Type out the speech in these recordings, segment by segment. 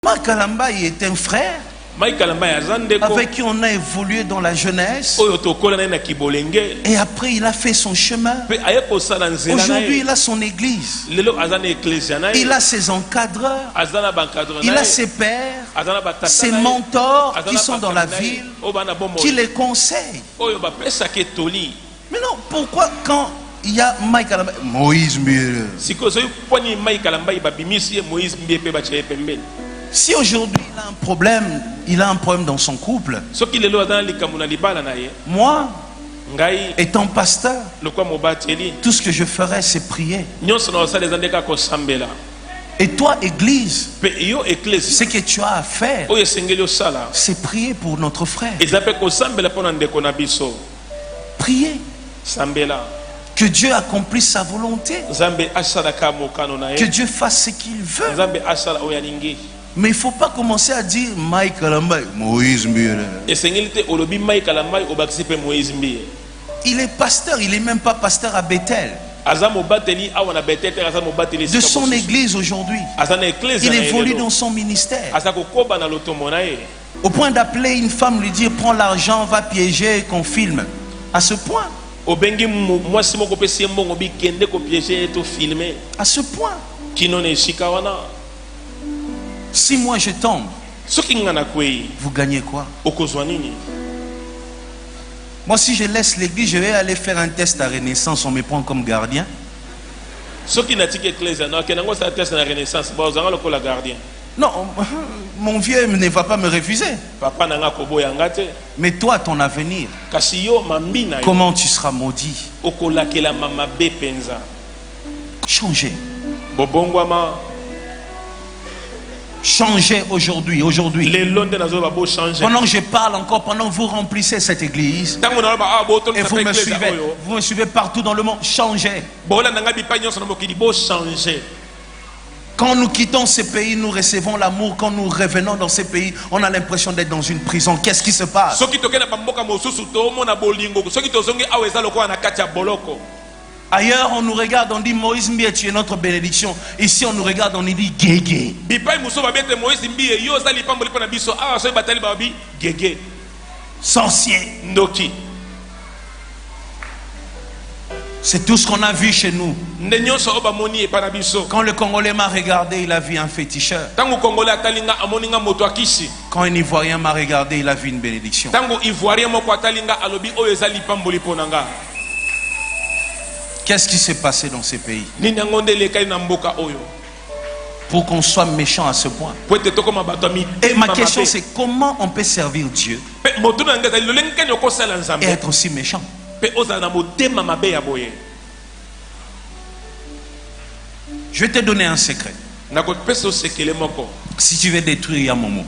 Mike Kalamba est un frère avec qui on a évolué dans la jeunesse. Et après il a fait son chemin. Aujourd'hui il a son église. Il a ses encadreurs. Il a ses pères, ses mentors qui sont dans la ville, qui les conseillent. Mais non, pourquoi quand il y a Mike Kalamba, Moïse Mbele? Si aujourd'hui il a un problème, dans son couple, moi, étant pasteur, tout ce que je ferais c'est prier. Et toi, église, ce que tu as à faire, c'est prier pour notre frère. Prier. Que Dieu accomplisse sa volonté. Que Dieu fasse ce qu'il veut. Mais il ne faut pas commencer à dire Mike Kalamba, Moïse Mbele. Il est pasteur, il n'est même pas pasteur à Bethel. De son église aujourd'hui. Il évolue dans son ministère. Au point d'appeler une femme, lui dire prends l'argent, va piéger, qu'on filme. À ce point. À ce point. Si moi je tombe, vous gagnez quoi? Moi si je laisse l'église, je vais aller faire un test à Renaissance, on me prend comme gardien. Non, mon vieux ne va pas me refuser. Mais toi, ton avenir, comment tu seras maudit? Changez. Changez aujourd'hui. Pendant que je parle encore, pendant que vous remplissez cette église, et vous me suivez partout dans le monde, changez. Quand nous quittons ces pays, nous recevons l'amour. Quand nous revenons dans ces pays, on a l'impression d'être dans une prison. Qu'est-ce qui se passe? Ailleurs, on nous regarde, on dit Moïse Mbele, tu es notre bénédiction. Ici, on nous regarde, on nous dit Gégé. Sorcier. C'est tout ce qu'on a vu chez nous. Quand le Congolais m'a regardé, il a vu un féticheur. Quand un Ivoirien m'a regardé, il a vu une bénédiction. Qu'est-ce qui s'est passé dans ces pays pour qu'on soit méchant à ce point? Et ma question c'est comment on peut servir Dieu et être aussi méchant? Je vais te donner un secret. Si tu veux détruire Yamomo,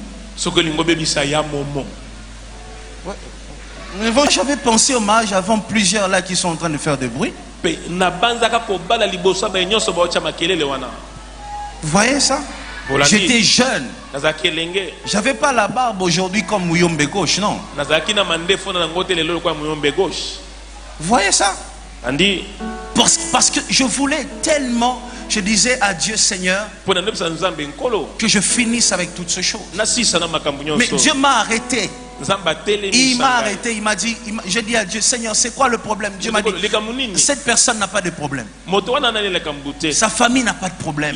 j'avais pensé au mariage avant, plusieurs là qui sont en train de faire du bruit. Vous voyez ça? J'étais jeune. J'avais pas la barbe aujourd'hui comme Muyombe gauche, non. Vous voyez ça? Parce que je voulais tellement, je disais à Dieu Seigneur, que je finisse avec toutes ces choses. Mais Dieu m'a arrêté. Il m'a arrêté, il m'a dit, j'ai dit à Dieu Seigneur, c'est quoi le problème? Dieu m'a dit, cette personne n'a pas de problème. Sa famille n'a pas de problème.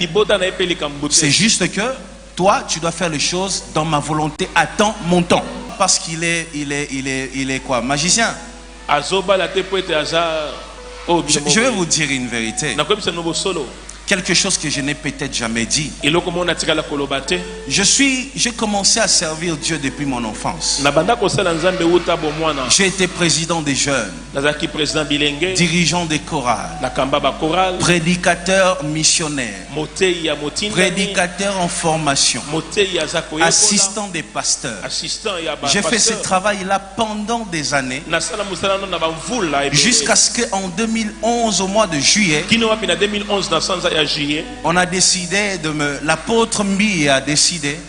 C'est juste que toi, tu dois faire les choses dans ma volonté. Attends mon temps. Parce qu'il est quoi? Magicien. Je vais vous dire une vérité. Quelque chose que je n'ai peut-être jamais dit. J'ai commencé à servir Dieu depuis mon enfance. J'ai été président des jeunes, dirigeant des chorales, prédicateur missionnaire, prédicateur en formation, assistant des pasteurs. J'ai fait ce travail-là pendant des années, jusqu'à ce qu'en 2011, au mois de juillet, on a décidé l'apôtre Mbi a décidé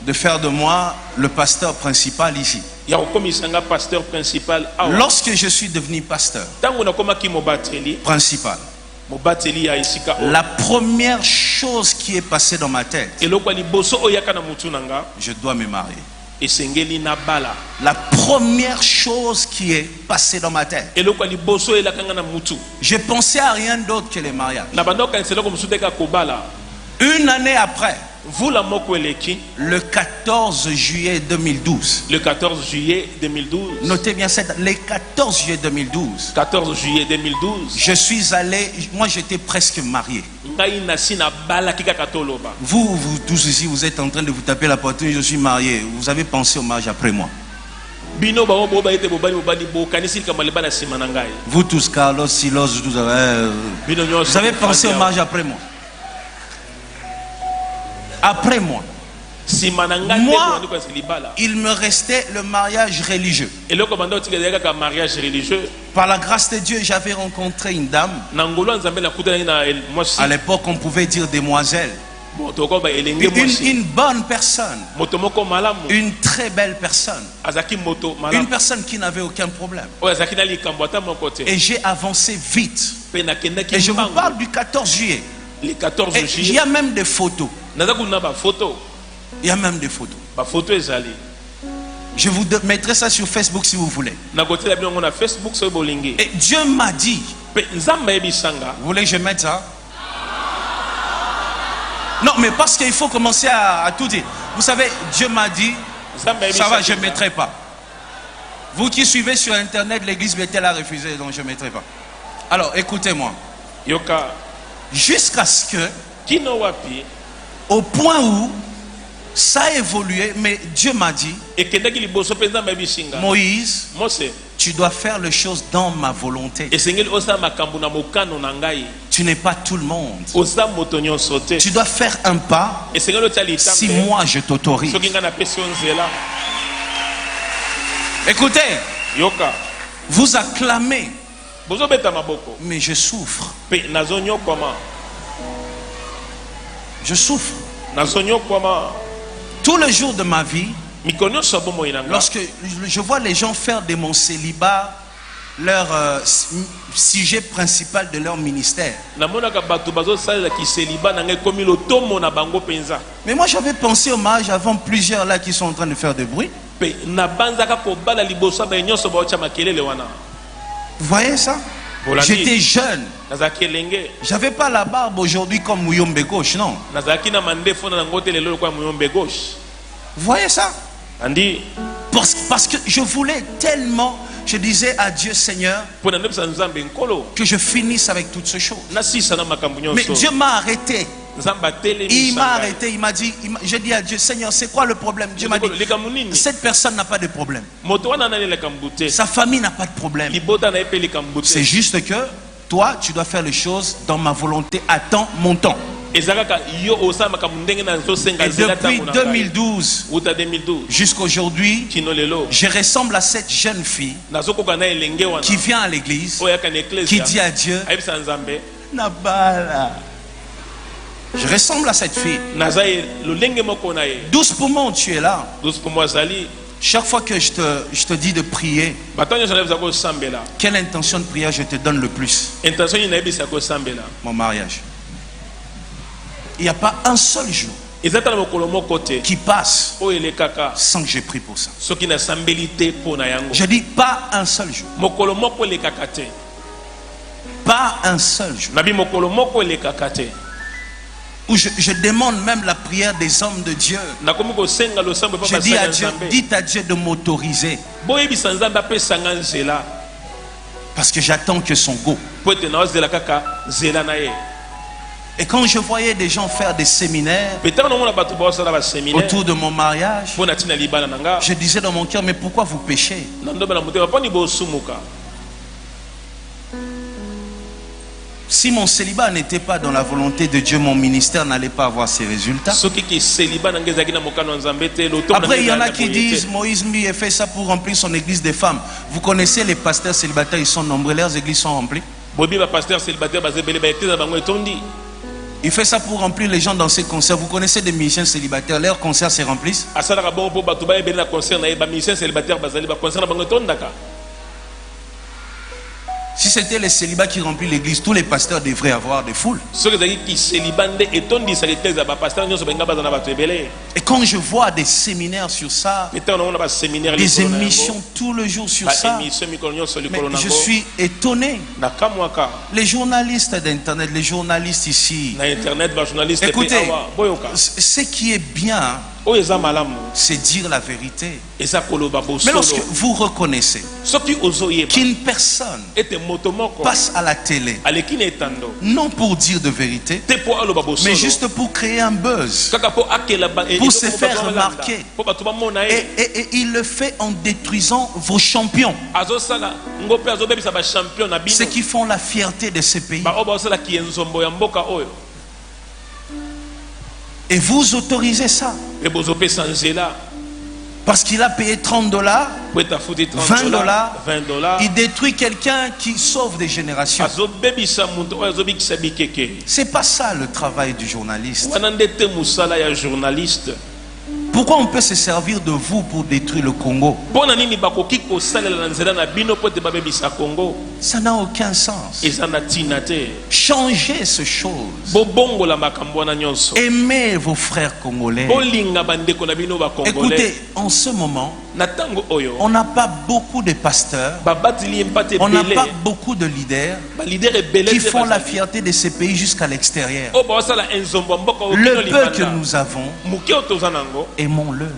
de faire de moi le pasteur principal ici. Lorsque je suis devenu pasteur principal, La première chose qui est passée dans ma tête, je dois me marier. La première chose qui est passée dans ma tête, je pensais à rien d'autre que les mariages. Une année après, le 14 juillet 2012. Le 14 juillet 2012. Notez bien ça. Le 14 juillet 2012. 14 juillet 2012. Je suis allé. Moi, j'étais presque marié. Vous tous ici, vous êtes en train de vous taper la poitrine. Je suis marié. Vous avez pensé au mariage après moi. Vous tous, Carlos, Silos, vous avez pensé au mariage après moi. Après moi. Moi, il me restait le mariage religieux. Par la grâce de Dieu, j'avais rencontré une dame. À l'époque, on pouvait dire demoiselle. Une bonne personne. Une très belle personne. Une personne qui n'avait aucun problème. Et j'ai avancé vite. Et je vous parle du 14 juillet. Le 14 juillet. Il y a même des photos. Il y a même des photos. Je vous mettrai ça sur Facebook si vous voulez. Et Dieu m'a dit. Vous voulez que je mette ça? Non, mais parce qu'il faut commencer à tout dire. Vous savez, Dieu m'a dit, ça va, je ne mettrai pas. Vous qui suivez sur Internet, l'église Bethel a refusé, donc je ne mettrai pas. Alors, écoutez-moi. Jusqu'à ce que, au point où ça a évolué, mais Dieu m'a dit, Moïse, tu dois faire les choses dans ma volonté. Tu n'es pas tout le monde. Tu dois faire un pas si moi je t'autorise. Écoutez, vous acclamez, mais je souffre. Je souffre. Tous les jours de ma vie, lorsque je vois les gens faire de mon célibat leur sujet principal de leur ministère. Mais moi j'avais pensé au mariage avant plusieurs là qui sont en train de faire du bruit. Vous voyez ça? J'étais jeune. J'avais pas la barbe aujourd'hui comme Muyombe gauche, non. Vous voyez ça? Parce que je voulais tellement, je disais à Dieu Seigneur, que je finisse avec toutes ces choses. Mais Dieu m'a arrêté. Il m'a arrêté, il m'a dit, j'ai dit à Dieu Seigneur, c'est quoi le problème? Dieu m'a dit, cette personne n'a pas de problème. Sa famille n'a pas de problème. C'est juste que toi, tu dois faire les choses dans ma volonté à temps, mon temps. Et depuis 2012 jusqu'à aujourd'hui, je ressemble à cette jeune fille qui vient à l'église, qui dit à Dieu, Nabala. Je ressemble à cette fille. 12 poumons, tu es là. Chaque fois que je te dis de prier, quelle intention de prière je te donne le plus? Mon mariage. Il n'y a pas un seul jour qui passe sans que j'ai prié pour ça. Je dis pas un seul jour. Pas un seul jour. Où je demande même la prière des hommes de Dieu. Je dis à Dieu, dites à Dieu de m'autoriser. Parce que j'attends que son go. Et quand je voyais des gens faire des séminaires autour de mon mariage, je disais dans mon cœur, mais pourquoi vous péchez? Si mon célibat n'était pas dans la volonté de Dieu, mon ministère n'allait pas avoir ses résultats. Après, il y en a qui disent, Moïse lui a fait ça pour remplir son église des femmes. Vous connaissez les pasteurs célibataires, ils sont nombreux, leurs églises sont remplies. Il fait ça pour remplir les gens dans ses concerts. Vous connaissez des musiciens célibataires, leurs concerts se remplissent. Si c'était les célibats qui remplissent l'église, tous les pasteurs devraient avoir des foules. Et quand je vois des séminaires sur ça, des émissions tout le jour sur ça, mais je suis étonné. Les journalistes d'internet, les journalistes ici, écoutez, ce qui est bien, c'est dire la vérité. Mais lorsque vous reconnaissez qu'une personne passe à la télé, non pour dire de vérité, mais juste pour créer un buzz, pour se faire remarquer, et il le fait en détruisant vos champions, ceux qui font la fierté de ces pays. Et vous autorisez ça parce qu'il a payé $30, $20, il détruit quelqu'un qui sauve des générations. C'est pas ça le travail du journaliste. Pourquoi on peut se servir de vous pour détruire le Congo? Ça n'a aucun sens. Changez ces choses. Aimez vos frères congolais. Écoutez, en ce moment, on n'a pas beaucoup de pasteurs, on n'a pas beaucoup de leaders qui font la fierté de ces pays jusqu'à l'extérieur. Le peu que nous avons, aimons-le.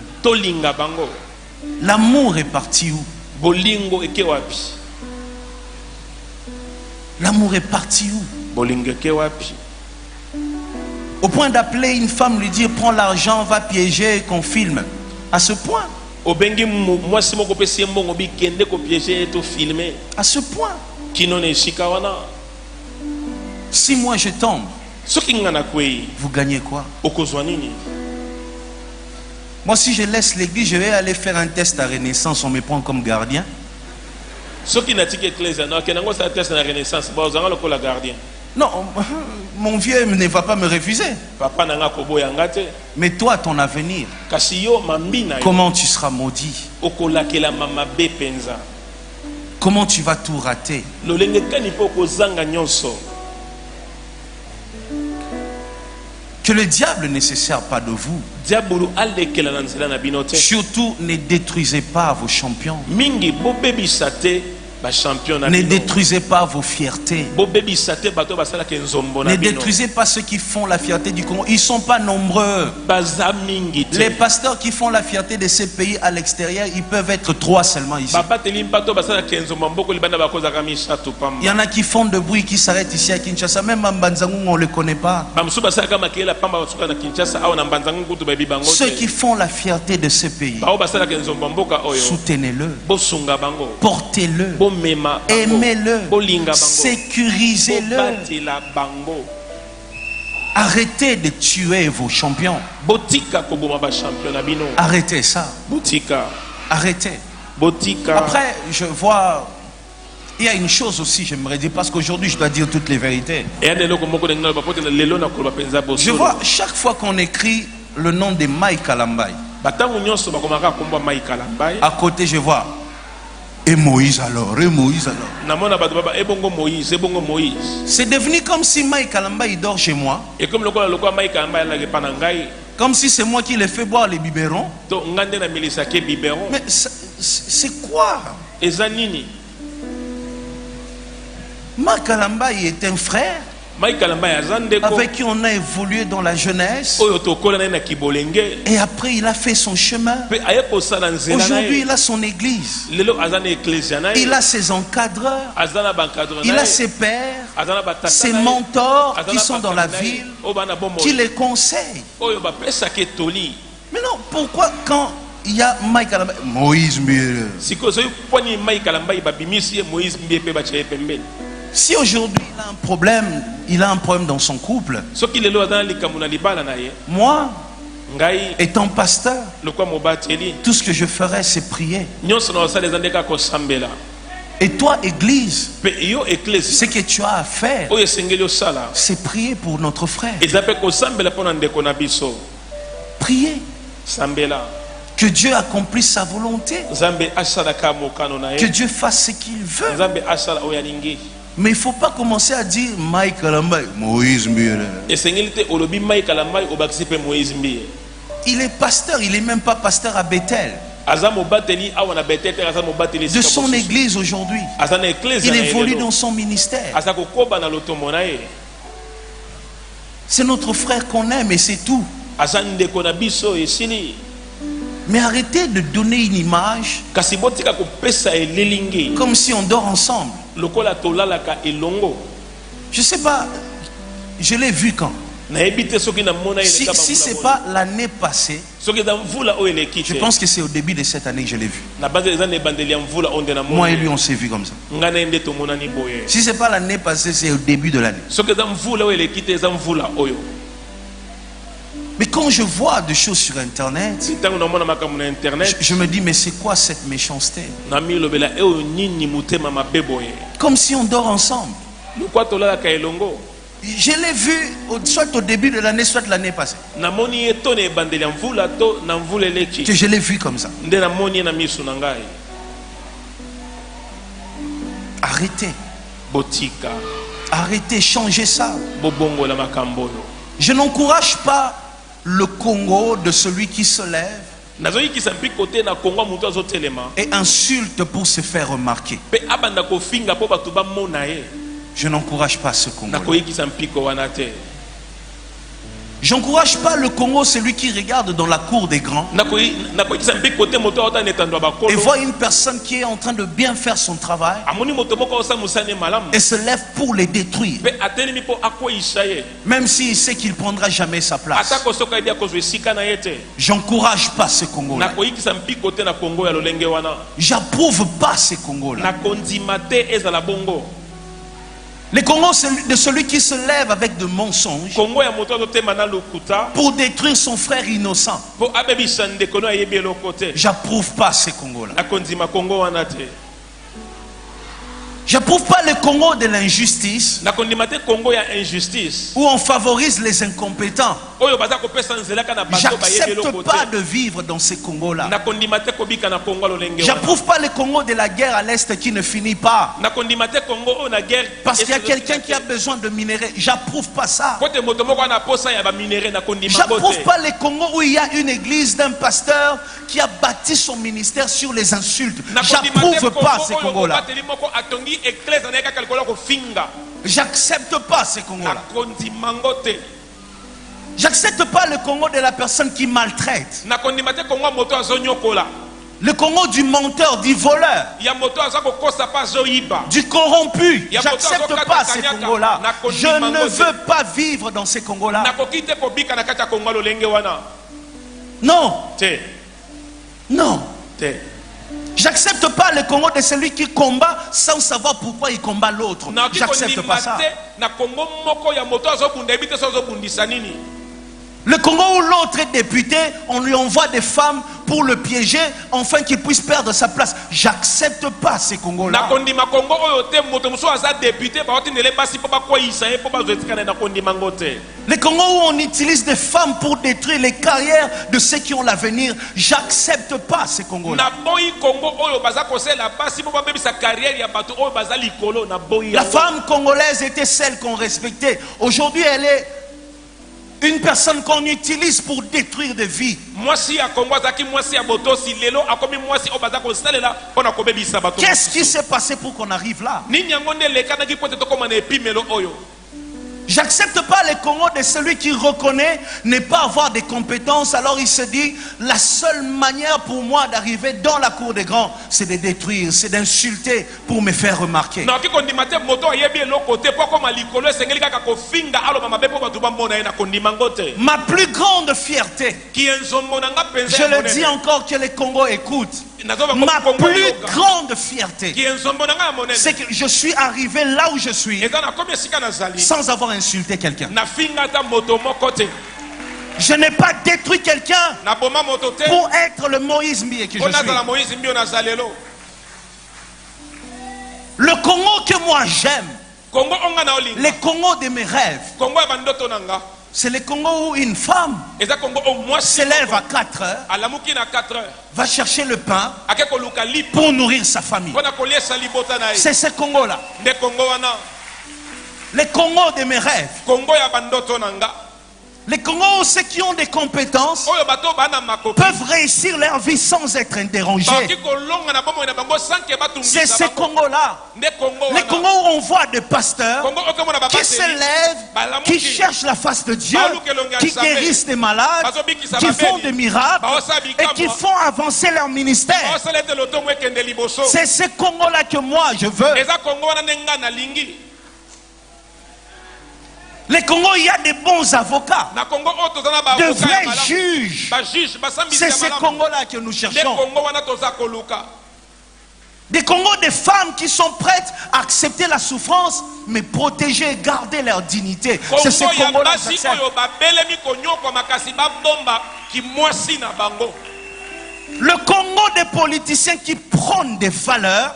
L'amour est parti où? L'amour est parti où? Au point d'appeler une femme, lui dire prends l'argent, va piéger, qu'on filme. À ce point. À ce point. Si moi je tombe, vous gagnez quoi? Moi, si je laisse l'église, je vais aller faire un test à Renaissance, on me prend comme gardien. Non, mon vieux ne va pas me refuser. Mais toi, ton avenir, comment tu seras maudit? Comment tu vas tout rater? Que le diable ne se sert pas de vous. Surtout, ne détruisez pas vos champions. Ne détruisez pas vos fiertés. Ne détruisez pas ceux qui font la fierté du Congo. Ils ne sont pas nombreux. Les pasteurs qui font la fierté de ces pays à l'extérieur, ils peuvent être 3 seulement ici. Il y en a qui font de bruit, qui s'arrêtent ici à Kinshasa. Même Mbanzangu, on ne le connaît pas. Ceux qui font la fierté de ces pays, soutenez-le, portez-le, aimez-le, sécurisez-le. Arrêtez de tuer vos champions. Arrêtez ça. Arrêtez. Après, je vois, il y a une chose aussi, j'aimerais dire, parce qu'aujourd'hui je dois dire toutes les vérités. Je vois chaque fois qu'on écrit le nom de Mike Kalambai, à côté je vois et Moïse alors, et Moïse alors. C'est devenu comme si Mike Kalamba il dort chez moi. Comme si c'est moi qui le fais boire les biberons. Mais c'est quoi? Mike Kalamba il est un frère avec qui on a évolué dans la jeunesse. Et après il a fait son chemin. Aujourd'hui il a son église. Il a ses encadreurs. Il a ses pères, ses mentors qui sont dans la ville, qui les conseillent. Mais non, pourquoi quand il y a Mike Kalamba, Moïse Mbie? Si aujourd'hui il a un problème, dans son couple, moi, étant pasteur, tout ce que je ferais c'est prier. Et toi, église, ce que tu as à faire, c'est prier pour notre frère. Prier. Que Dieu accomplisse sa volonté. Que Dieu fasse ce qu'il veut. Mais il ne faut pas commencer à dire Moïse. Il est pasteur, il n'est même pas pasteur à Bethel. De son église aujourd'hui. Il évolue dans son ministère. C'est notre frère qu'on aime et c'est tout. Mais arrêtez de donner une image comme si on dort ensemble. Je ne sais pas, je l'ai vu quand. Si ce n'est pas l'année passée, je pense que c'est au début de cette année que je l'ai vu. Moi et lui, on s'est vu comme ça. Si ce n'est pas l'année passée, c'est au début de l'année. Mais quand je vois des choses sur Internet, je me dis, mais c'est quoi cette méchanceté? Comme si on dort ensemble. Je l'ai vu soit au début de l'année, soit l'année passée. Que je l'ai vu comme ça. Arrêtez. Arrêtez, changez ça. Je n'encourage pas le Congo de celui qui se lève et insulte pour se faire remarquer. Je n'encourage pas ce Congo. J'encourage pas le Congo, celui qui regarde dans la cour des grands et voit une personne qui est en train de bien faire son travail et se lève pour les détruire, même s'il sait qu'il ne prendra jamais sa place. J'encourage pas ce Congo-là. J'approuve pas ce Congo-là. Le Congo, c'est de celui qui se lève avec de mensonges pour détruire son frère innocent. J'approuve pas ce Congo-là. J'approuve pas le Congo de l'injustice où on favorise les incompétents. J'accepte pas de vivre dans ce Congo-là. J'approuve pas le Congo de la guerre à l'Est qui ne finit pas. Parce qu'il y a quelqu'un qui a besoin de minerais. J'approuve pas ça. J'approuve pas le Congo où il y a une église d'un pasteur qui a bâti son ministère sur les insultes. J'approuve pas ce Congo-là. J'accepte pas ce Congo-là. J'accepte pas le Congo de la personne qui maltraite. Le Congo du menteur, du voleur, du corrompu. J'accepte pas ce Congo-là. Je ne veux pas vivre dans ce Congo-là. Non. Non. J'accepte pas le Congo de celui qui combat sans savoir pourquoi il combat l'autre. J'accepte pas ça. Le Congo où l'autre est député, on lui envoie des femmes pour le piéger, afin qu'il puisse perdre sa place. J'accepte pas ces Congos-là. Les Congos où on utilise des femmes pour détruire les carrières de ceux qui ont l'avenir, j'accepte pas ces Congos-là. La femme congolaise était celle qu'on respectait. Aujourd'hui, elle est une personne qu'on utilise pour détruire des vies. Qu'est-ce qui s'est passé pour qu'on arrive là? J'accepte pas le Congo de celui qui reconnaît ne pas avoir des compétences. Alors il se dit, la seule manière pour moi d'arriver dans la cour des grands, c'est de détruire, c'est d'insulter pour me faire remarquer. Ma plus grande fierté, je le dis encore que le Congo écoute, ma plus grande fierté, c'est que je suis arrivé là où je suis sans avoir insulté quelqu'un. Je n'ai pas détruit quelqu'un pour être le Moïse Mbie que je suis. Le Congo que moi j'aime, le Congo de mes rêves, C'est le Congo où une femme s'élève à 4 heures, va chercher le pain pour nourrir sa famille. C'est ce Congo-là. Le Congo de mes rêves. Les Congos, ceux qui ont des compétences, peuvent réussir leur vie sans être interrogés. C'est ce Congo-là. Les Congos où on voit des pasteurs qui se lèvent, qui cherchent la face de Dieu, qui guérissent des malades, qui font des miracles et qui font avancer leur ministère. C'est ce Congo-là que moi je veux. Les Congo, il y a des bons avocats, de vrais juges. C'est ce Congo-là que nous cherchons. Des Congos, des femmes qui sont prêtes à accepter la souffrance, mais protéger et garder leur dignité. C'est ce Congo-là. Le Congo des politiciens qui prônent des valeurs.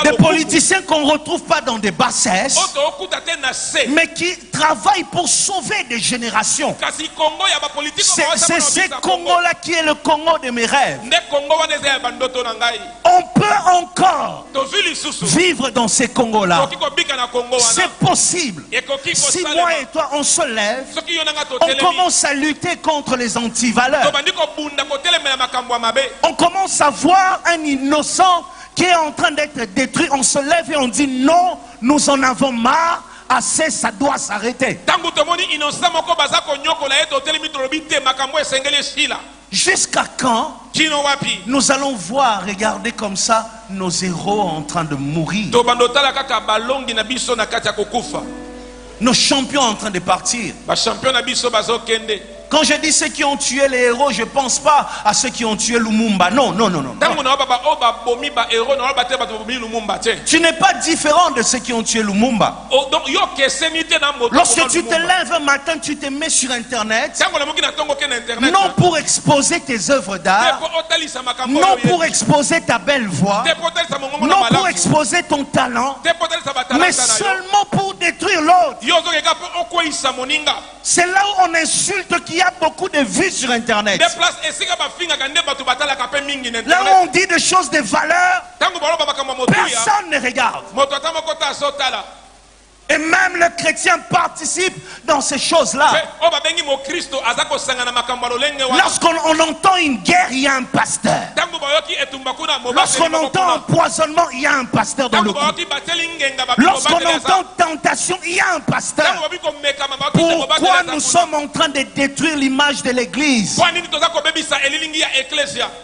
Des politiciens qu'on ne retrouve pas dans des bassesses, mais qui travaillent pour sauver des générations. C'est ce Congo-là qui est le Congo de mes rêves. On peut encore vivre dans ces Congos-là. C'est possible. Si moi et toi on se lève, on commence à lutter contre les antivaleurs. On commence à voir un innocent qui est en train d'être détruit, on se lève et on dit non, nous en avons marre, assez, ça doit s'arrêter. Jusqu'à quand nous allons voir, regarder comme ça nos héros en train de mourir, nos champions en train de partir? Quand je dis ceux qui ont tué les héros, je ne pense pas à ceux qui ont tué Lumumba. Non, non, non, non. Tu n'es pas différent de ceux qui ont tué Lumumba. Lorsque tu te lèves un matin, tu te mets sur Internet, non pour exposer tes œuvres d'art, non pour exposer ta belle voix, non pour exposer ton talent, mais seulement pour détruire l'autre. C'est là où on insulte qu'il y a beaucoup de vues sur Internet. Là où on dit des choses de valeur, personne ne regarde. Et même le chrétien participe dans ces choses-là. Lorsqu'on entend une guerre, il y a un pasteur. Lorsqu'on entend empoisonnement, il y a un pasteur dans le groupe. Lorsqu'on entend tentation, il y a un pasteur. Pourquoi nous sommes en train de détruire l'image de l'église?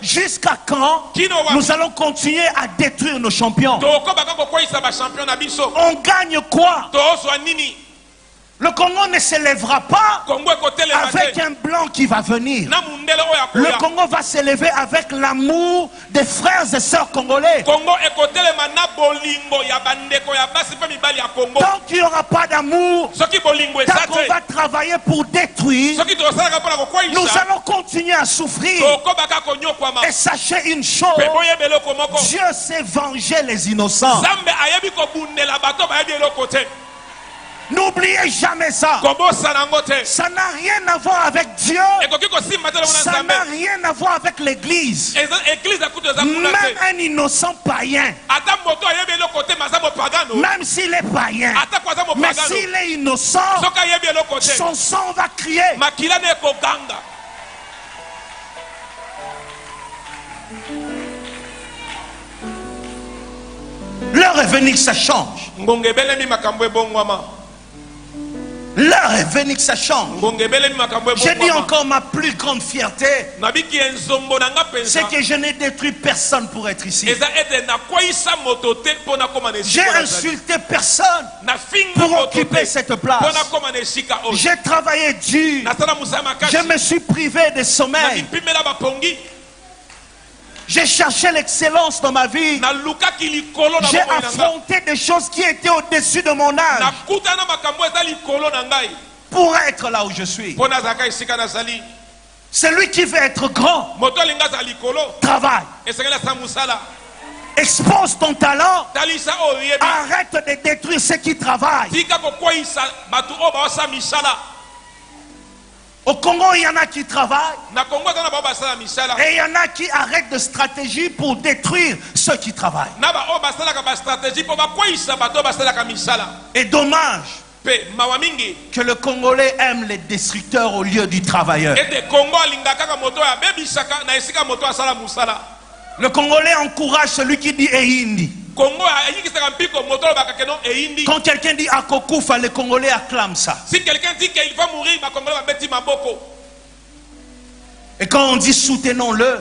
Jusqu'à quand nous allons continuer à détruire nos champions? On gagne quoi? Le Congo ne se lèvera pas avec un blanc qui va venir. Le Congo va se lever avec l'amour des frères et sœurs congolais. Tant qu'il n'y aura pas d'amour, tant qu'on va travailler pour détruire, nous allons continuer à souffrir. Et sachez une chose, Dieu sait venger les innocents. N'oubliez jamais ça. Ça n'a rien à voir avec Dieu. Ça n'a rien à voir avec l'église. Même un innocent païen, même s'il est païen, mais s'il est innocent, son sang va crier. L'heure est venue que ça change. L'heure est venue que ça change. J'ai dit encore ma plus grande fierté, c'est que je n'ai détruit personne pour être ici. J'ai insulté personne pour occuper cette place. J'ai travaillé dur. Je me suis privé de sommeil. J'ai cherché l'excellence dans ma vie. J'ai affronté des choses qui étaient au-dessus de mon âge pour être là où je suis. Celui qui veut être grand travaille. Expose ton talent. Arrête de détruire ceux qui travaillent. Au Congo, il y en a qui travaillent. Et il y en a qui arrêtent de stratégie pour détruire ceux qui travaillent. Et dommage que le Congolais aime les destructeurs au lieu du travailleur. Le Congolais encourage celui qui dit Ehindi. Quand quelqu'un dit Akokufa, les Congolais acclament ça. Si quelqu'un dit qu'il va mourir, et quand on dit soutenons-le,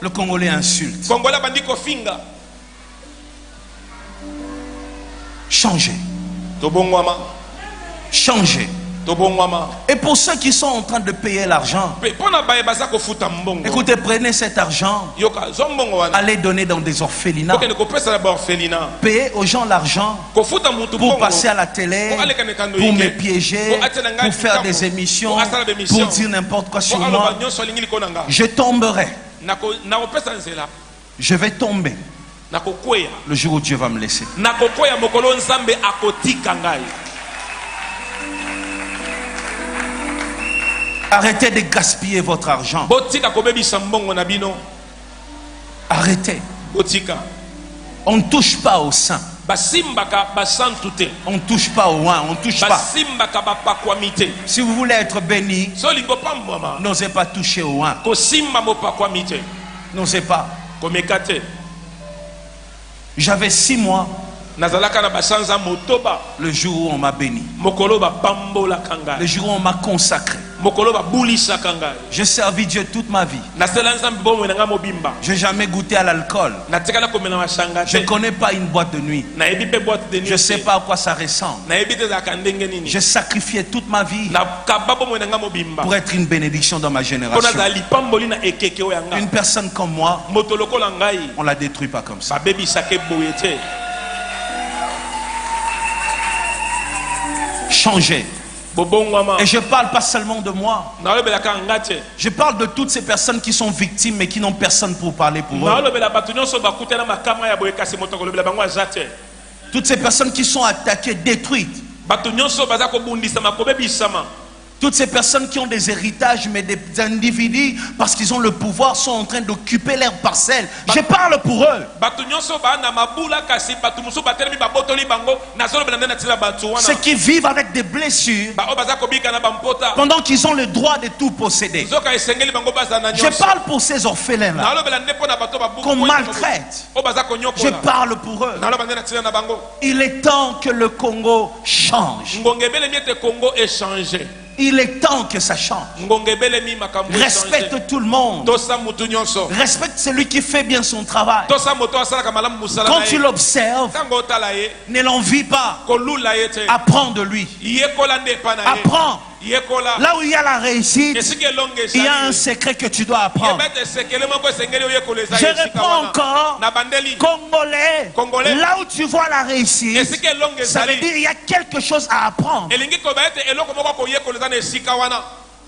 le Congolais insulte. Changez. Changez. Et pour ceux qui sont en train de payer l'argent, écoutez, prenez cet argent, allez donner dans des orphelinats, payez aux gens l'argent pour passer à la télé, pour me piéger, pour faire des émissions, pour dire n'importe quoi sur moi. Je tomberai. Je vais tomber le jour où Dieu va me laisser. Arrêtez de gaspiller votre argent. Arrêtez. On ne touche pas au sein. On ne touche pas au oin. On ne touche pas. Si vous voulez être béni, n'osez pas toucher au oin. N'osez pas. J'avais 6 mois le jour où on m'a béni, le jour où on m'a consacré. J'ai servi Dieu toute ma vie. Je n'ai jamais goûté à l'alcool. Je ne connais pas une boîte de nuit. Je ne sais pas à quoi ça ressemble. J'ai sacrifié toute ma vie pour être une bénédiction dans ma génération. Une personne comme moi, on ne la détruit pas comme ça. Changer. Et je parle pas seulement de moi. Je parle de toutes ces personnes qui sont victimes mais qui n'ont personne pour parler pour eux. Toutes ces personnes qui sont attaquées, détruites. Toutes ces personnes qui ont des héritages mais des individus parce qu'ils ont le pouvoir sont en train d'occuper leurs parcelles. Je parle pour eux. Ceux qui vivent avec des blessures pendant qu'ils ont le droit de tout posséder. Je parle pour ces orphelins-là qu'on maltraite. Je parle pour eux. Il est temps que le Congo change. Il est temps que ça change. Respecte tout le monde. Respecte celui qui fait bien son travail. Quand tu l'observes, ne l'envie pas. Apprends de lui. Apprends. Là où il y a la réussite, il y a un secret que tu dois apprendre. Je reprends encore, Congolais, là où tu vois la réussite, ça veut dire qu'il y a quelque chose à apprendre.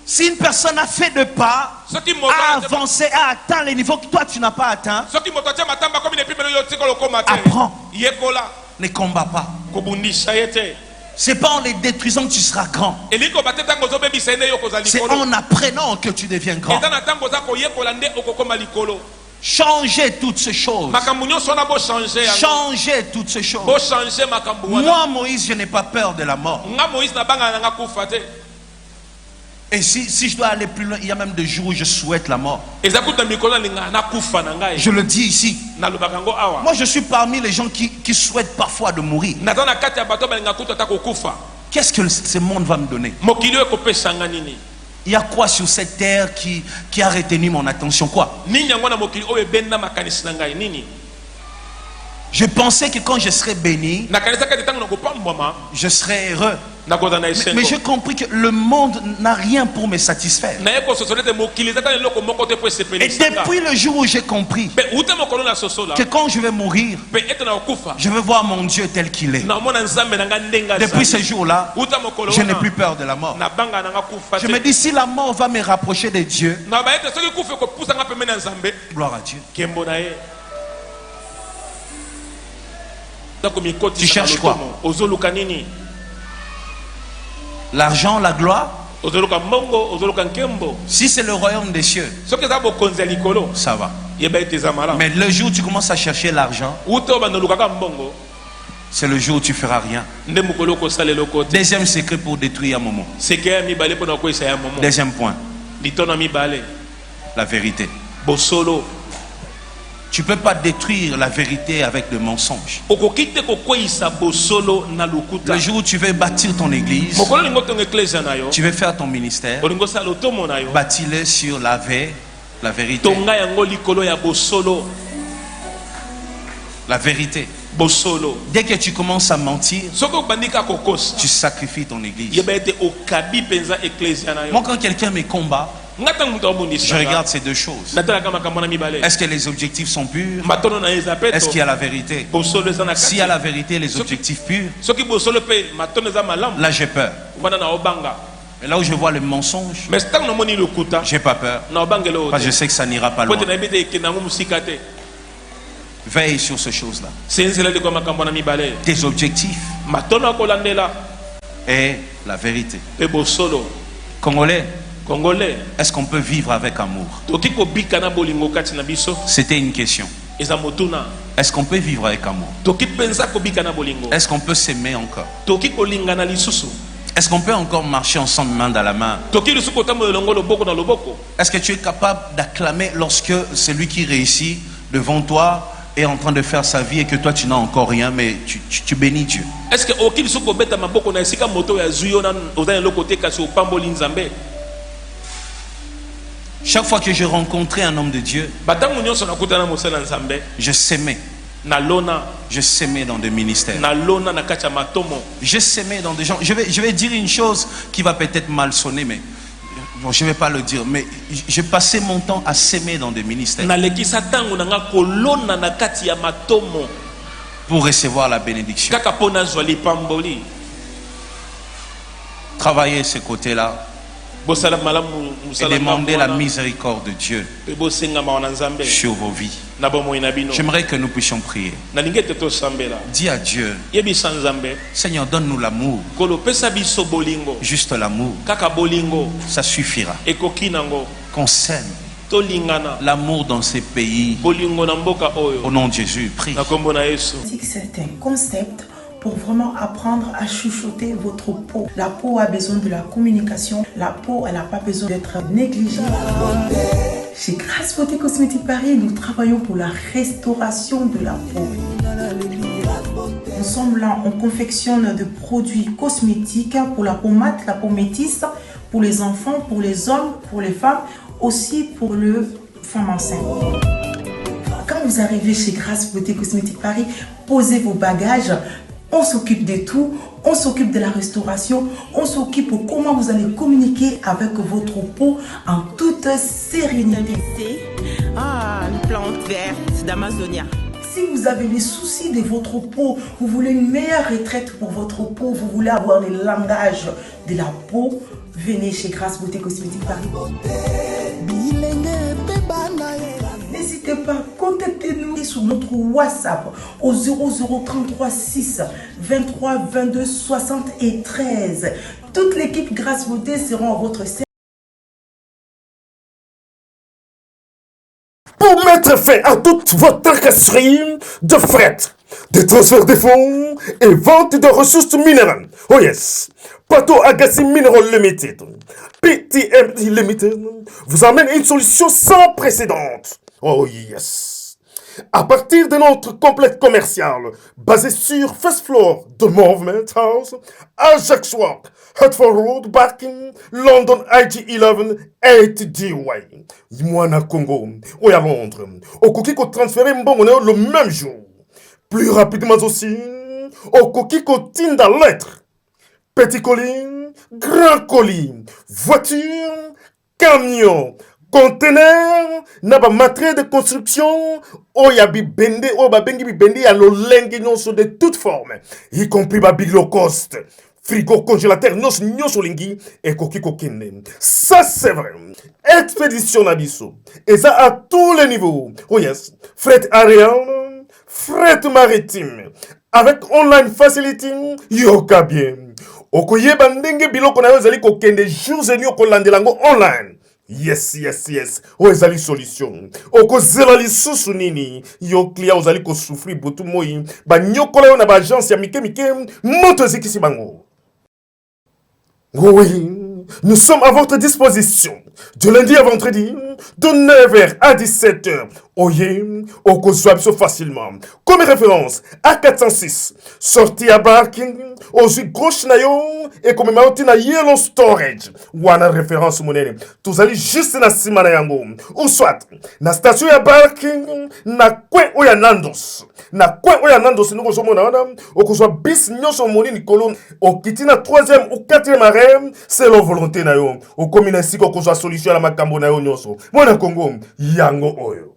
Si une personne a fait de pas, a avancé, a atteint les niveaux que toi tu n'as pas atteint, apprends. Ne combat pas. C'est pas en les détruisant que tu seras grand. C'est en apprenant que tu deviens grand. Changez toutes ces choses. Changez toutes ces choses. Moi, Moïse, je n'ai pas peur de la mort. Et si je dois aller plus loin, il y a même des jours où je souhaite la mort. Je le dis ici. Moi, je suis parmi les gens qui souhaitent parfois de mourir. Qu'est-ce que ce monde va me donner? Il y a quoi sur cette terre qui a retenu mon attention? Quoi? Je pensais que quand je serais béni, je serais heureux. Mais j'ai compris que le monde n'a rien pour me satisfaire. Et depuis le jour où j'ai compris que quand je vais mourir, je vais voir mon Dieu tel qu'il est. Depuis ce jour-là, je n'ai plus peur de la mort. Je me dis, si la mort va me rapprocher de Dieu, gloire à Dieu. Tu cherches quoi? L'argent, la gloire? Si c'est le royaume des cieux, ça va. Mais le jour où tu commences à chercher l'argent, c'est le jour où tu feras rien. Deuxième secret pour détruire un moment. Deuxième point. La vérité. Tu ne peux pas détruire la vérité avec le mensonge. Le jour où tu veux bâtir ton église, tu veux faire ton ministère, bâtis-le sur la vérité. La vérité. Dès que tu commences à mentir, tu sacrifies ton église. Moi, quand quelqu'un me combat, je regarde ces deux choses. Est-ce que les objectifs sont purs? Est-ce qu'il y a la vérité? S'il y a la vérité, les objectifs purs, là j'ai peur. Mais là où je vois le mensonge, j'ai pas peur. Parce que je sais que ça n'ira pas loin. Veille sur ces choses-là. Tes objectifs et la vérité. Congolais, est-ce qu'on peut vivre avec amour? C'était une question. Est-ce qu'on peut vivre avec amour? Est-ce qu'on peut s'aimer encore? Est-ce qu'on peut encore marcher ensemble main dans la main? Est-ce que tu es capable d'acclamer lorsque celui qui réussit devant toi est en train de faire sa vie et que toi tu n'as encore rien, mais tu bénis Dieu? Est-ce que chaque fois que je rencontrais un homme de Dieu, je s'aimais. Je s'aimais dans des ministères. Je s'aimais dans des gens. Je vais dire une chose qui va peut-être mal sonner, mais bon, je ne vais pas le dire. Mais j'ai passé mon temps à s'aimer dans des ministères pour recevoir la bénédiction. Travailler ce côté-là et demander la miséricorde de Dieu sur vos vies. J'aimerais que nous puissions prier. Dis à Dieu, Seigneur, donne-nous l'amour. Juste l'amour, ça suffira. Qu'on s'aime. L'amour dans ces pays. Au nom de Jésus, prie. C'est un concept pour vraiment apprendre à chuchoter votre peau. La peau a besoin de la communication. La peau, elle n'a pas besoin d'être négligée. Chez Grâce Beauté Cosmétique Paris, nous travaillons pour la restauration de la peau. Ensemble, là, on confectionne des produits cosmétiques pour la peau mate, la peau métisse, pour les enfants, pour les hommes, pour les femmes, aussi pour les femmes enceintes. Quand vous arrivez chez Grâce Beauté Cosmétique Paris, posez vos bagages. On s'occupe de tout, on s'occupe de la restauration, on s'occupe de comment vous allez communiquer avec votre peau en toute sérénité. Ah, une plante verte d'Amazonia. Si vous avez des soucis de votre peau, vous voulez une meilleure retraite pour votre peau, vous voulez avoir le langage de la peau, venez chez Grâce Beauté Cosmétique Paris. N'hésitez pas, contactez-nous sur notre WhatsApp au 0033 6 23 22 73. Toute l'équipe Grâce Beauté sera à votre service. Pour mettre fin à toute votre tracasserie de fret, de transfert de fonds et vente de ressources minérales. Oh yes, Pato Agassi Mineral Limited, PTMD Limited, vous amène une solution sans précédent. Oh yes. À partir de notre complexe commercial basé sur First Floor de Movement House, Ajax Walk, Hertford Road, Barking, London IG11, 8D Way, Moana Congo, ou à Londres, au coquille qu'on transfère le même jour. Plus rapidement aussi, au coquille qu'on tient dans lettre. Petit colis, grand colis, voiture, camion, conteneur, naba matériel de construction, oyabi bende, oyabi bende, ya lo lengue nyonso de toute forme, y compris ba big low cost, frigo, congélateur, nyonso lingi, et koki kokene. Ça c'est vrai. Expédition nabiso. Et ça à tous les niveaux. Oh yes. Fret aérien, fret maritime, avec online facility yoka bien okoyeba ndenge biloko na yo ezali kokende jours et nuits okolandela yango online. Yes. O ezali solution. Okozela lisusu nini. Yo client ozali ko souffrir butu moi. Ba nyokola yo na ba agence ya mike moto ezikisi bango. Oui, nous sommes à votre disposition. De lundi à vendredi, de 9h à 17h. Oye, Okozwabso facilement. Comme référence, A406, sortie à Barking, aux gauche nayo, et comme na Yellow Storage. Wana référence monene. Tous allez juste na Simana Yango. Ou soit, na station ya Barking, na Kwen Oya Nandos. Na Kwen Oya Nandos, nous sommes au Okozwa bis nyonso monene kolon. Au kitina 3e ou 4e arrêt, c'est la volonté nayo. Au commune ainsi qu'Okozwa solution à la makambo nayo nyonso. Mwana Congo, Yango Oyo.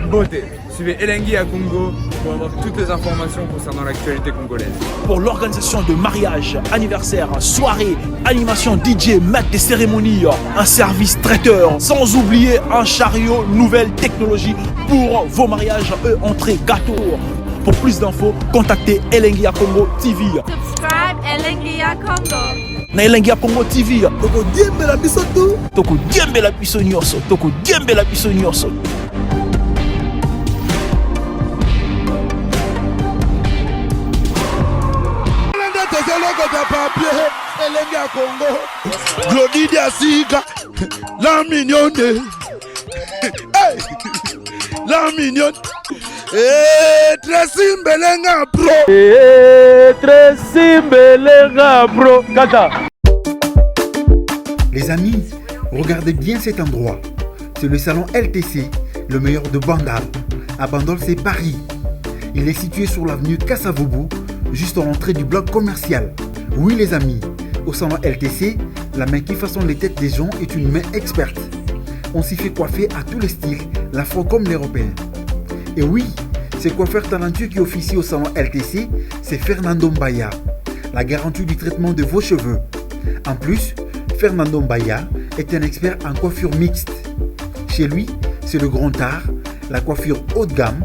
Beauté. Suivez Elengi à Congo pour avoir toutes les informations concernant l'actualité congolaise. Pour l'organisation de mariage, anniversaire, soirée, animation DJ, maître des cérémonies, un service traiteur, sans oublier un chariot nouvelle technologie pour vos mariages, entrée, gâteau. Pour plus d'infos, contactez Elengi à Congo TV. Subscribe Elengi à Congo. Na Elengi à Congo TV. Toko diembe la biso tu. Toko diembe la biso nyonso. Toko diembe la biso nyonso. Elengi à Congo, Glody Diasiga, la mignonne, hey, la mignonne, très simbelenga bro, Kata. Les amis, regardez bien cet endroit. C'est le salon LTC, le meilleur de Bandal. À Bandal, c'est Paris. Il est situé sur l'avenue Kassavoubou, juste à l'entrée du bloc commercial. Oui les amis, au salon LTC, la main qui façonne les têtes des gens est une main experte. On s'y fait coiffer à tous les styles, l'afro comme l'européen. Et oui, ce coiffeur talentueux qui officie au salon LTC, c'est Fernando Mbaya, la garantie du traitement de vos cheveux. En plus, Fernando Mbaya est un expert en coiffure mixte. Chez lui, c'est le grand art, la coiffure haut de gamme.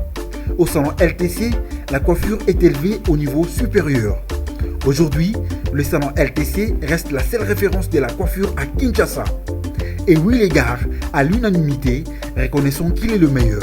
Au salon LTC, la coiffure est élevée au niveau supérieur. Aujourd'hui, le salon LTC reste la seule référence de la coiffure à Kinshasa. Et oui les gars, à l'unanimité, reconnaissons qu'il est le meilleur.